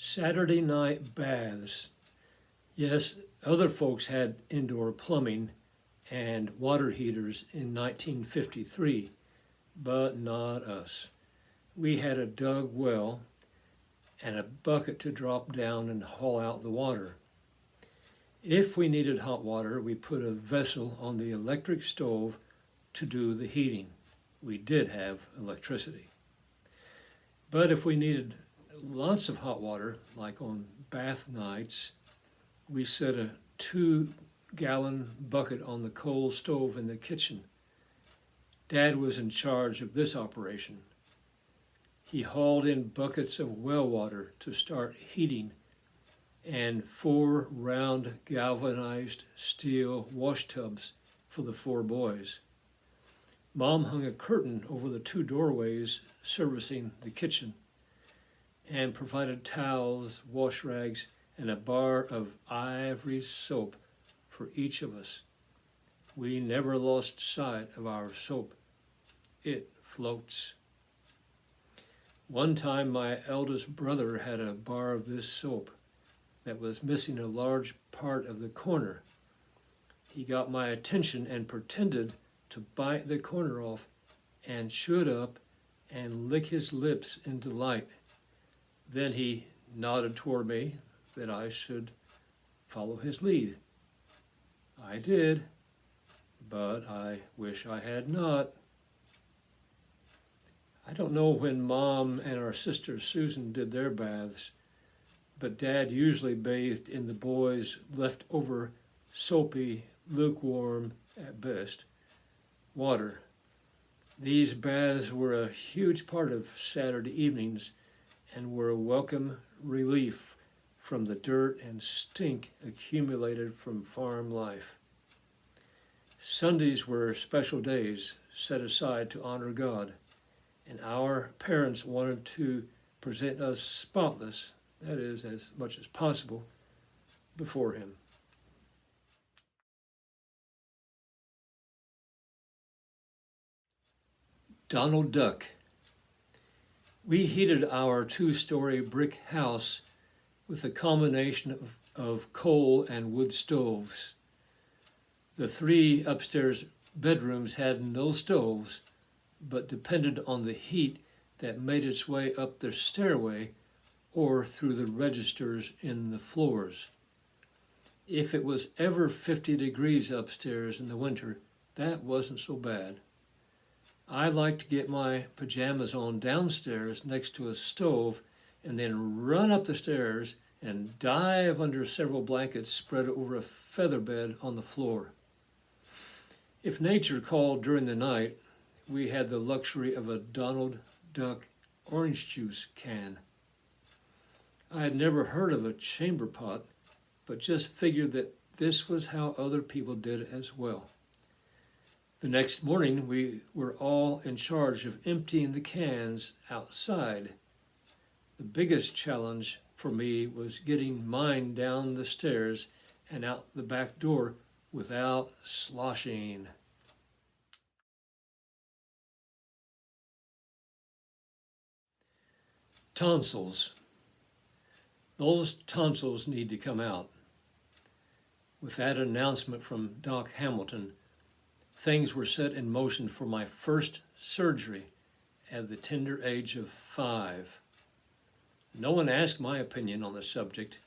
Saturday night baths. Yes, other folks had indoor plumbing and water heaters in 1953, but not us. We had a dug well and a bucket to drop down and haul out the water. If we needed hot water, we put a vessel on the electric stove to do the heating. We did have electricity. But if we needed lots of hot water, like on bath nights, we set a 2-gallon bucket on the coal stove in the kitchen. Dad was in charge of this operation. He hauled in buckets of well water to start heating and 4 round galvanized steel wash tubs for the 4 boys. Mom hung a curtain over the 2 doorways servicing the kitchen and provided towels, wash rags, and a bar of ivory soap for each of us. We never lost sight of our soap. It floats. One time my eldest brother had a bar of this soap that was missing a large part of the corner. He got my attention and pretended to bite the corner off and stood up and lick his lips in delight. Then he nodded toward me that I should follow his lead. I did, but I wish I had not. I don't know when Mom and our sister Susan did their baths, but Dad usually bathed in the boys' leftover soapy, lukewarm, at best, water. These baths were a huge part of Saturday evenings and were a welcome relief from the dirt and stink accumulated from farm life. Sundays were special days set aside to honor God, and our parents wanted to present us spotless, that is, as much as possible, before Him. Donald Duck. We heated our 2-story brick house with a combination of coal and wood stoves. The 3 upstairs bedrooms had no stoves, but depended on the heat that made its way up the stairway or through the registers in the floors. If it was ever 50 degrees upstairs in the winter, that wasn't so bad. I liked to get my pajamas on downstairs next to a stove and then run up the stairs and dive under several blankets spread over a feather bed on the floor. If nature called during the night, we had the luxury of a Donald Duck orange juice can. I had never heard of a chamber pot, but just figured that this was how other people did it as well. The next morning, we were all in charge of emptying the cans outside. The biggest challenge for me was getting mine down the stairs and out the back door without sloshing. Tonsils. Those tonsils need to come out. With that announcement from Doc Hamilton, things were set in motion for my first surgery at the tender age of 5. No one asked my opinion on the subject,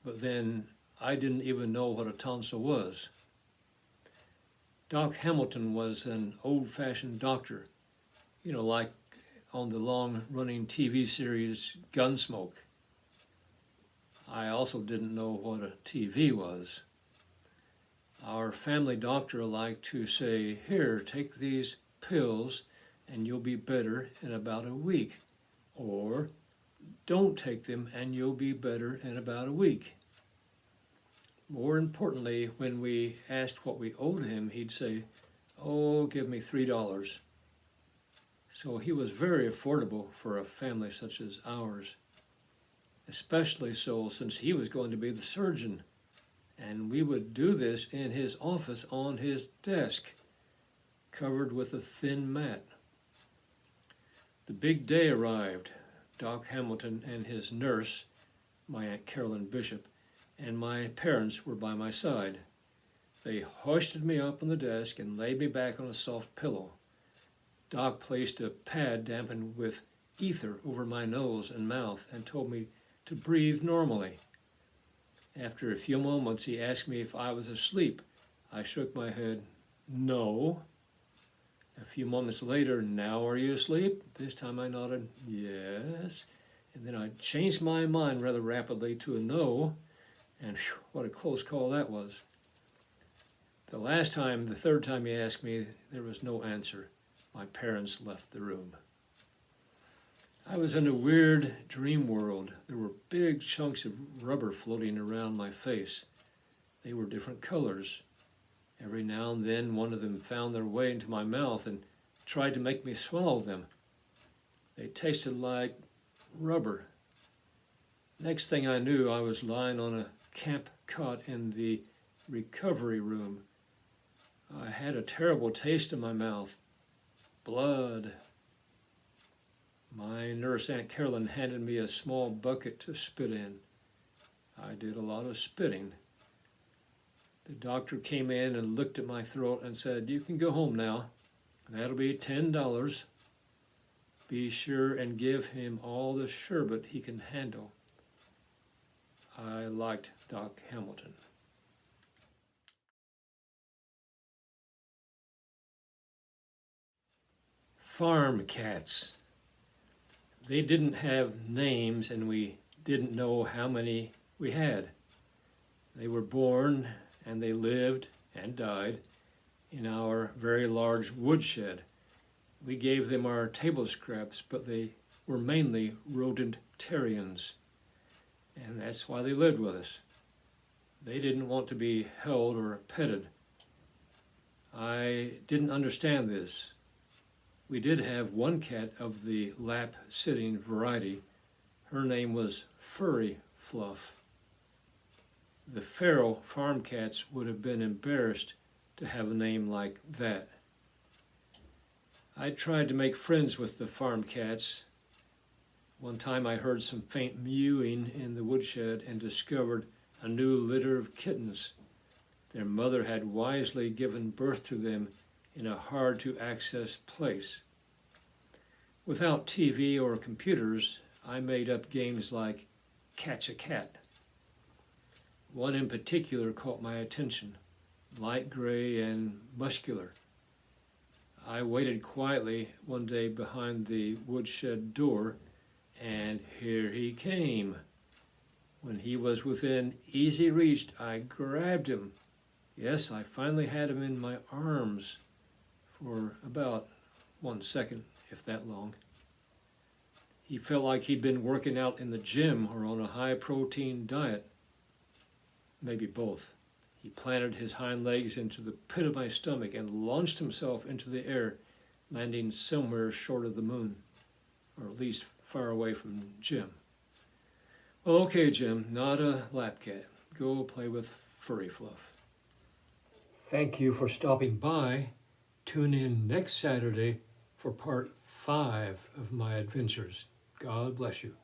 but then I didn't even know what a tonsil was. Doc Hamilton was an old-fashioned doctor, like on the long-running TV series Gunsmoke. I also didn't know what a TV was. Our family doctor liked to say, "Here, take these pills and you'll be better in about a week," or "Don't take them and you'll be better in about a week." More importantly, when we asked what we owed him, he'd say, "Oh, give me $3. So he was very affordable for a family such as ours, especially so since he was going to be the surgeon. And we would do this in his office on his desk, covered with a thin mat. The big day arrived. Doc Hamilton and his nurse, my Aunt Carolyn Bishop, and my parents were by my side. They hoisted me up on the desk and laid me back on a soft pillow. Doc placed a pad dampened with ether over my nose and mouth and told me to breathe normally. After a few moments, he asked me if I was asleep. I shook my head, no. A few moments later, now are you asleep? This time I nodded, yes. And then I changed my mind rather rapidly to a no, and whew, what a close call that was. The third time he asked me, there was no answer. My parents left the room. I was in a weird dream world. There were big chunks of rubber floating around my face. They were different colors. Every now and then one of them found their way into my mouth and tried to make me swallow them. They tasted like rubber. Next thing I knew, I was lying on a camp cot in the recovery room. I had a terrible taste in my mouth. Blood. My nurse, Aunt Carolyn, handed me a small bucket to spit in. I did a lot of spitting. The doctor came in and looked at my throat and said, you can go home now. That'll be $10. Be sure and give him all the sherbet he can handle. I liked Doc Hamilton. Farm cats. They didn't have names and we didn't know how many we had. They were born and they lived and died in our very large woodshed. We gave them our table scraps, but they were mainly rodentarians, and that's why they lived with us. They didn't want to be held or petted. I didn't understand this. We did have one cat of the lap-sitting variety. Her name was Furry Fluff. The feral farm cats would have been embarrassed to have a name like that. I tried to make friends with the farm cats. One time I heard some faint mewing in the woodshed and discovered a new litter of kittens. Their mother had wisely given birth to them in a hard-to-access place. Without TV or computers, I made up games like Catch a Cat. One in particular caught my attention, light gray and muscular. I waited quietly one day behind the woodshed door, and here he came. When he was within easy reach, I grabbed him. Yes, I finally had him in my arms for about 1 second, if that long. He felt like he'd been working out in the gym or on a high-protein diet. Maybe both. He planted his hind legs into the pit of my stomach and launched himself into the air, landing somewhere short of the moon, or at least far away from Jim. Well, okay, Jim, not a lap cat. Go play with Furry Fluff. Thank you for stopping by. Tune in next Saturday for part 5 of my adventures. God bless you.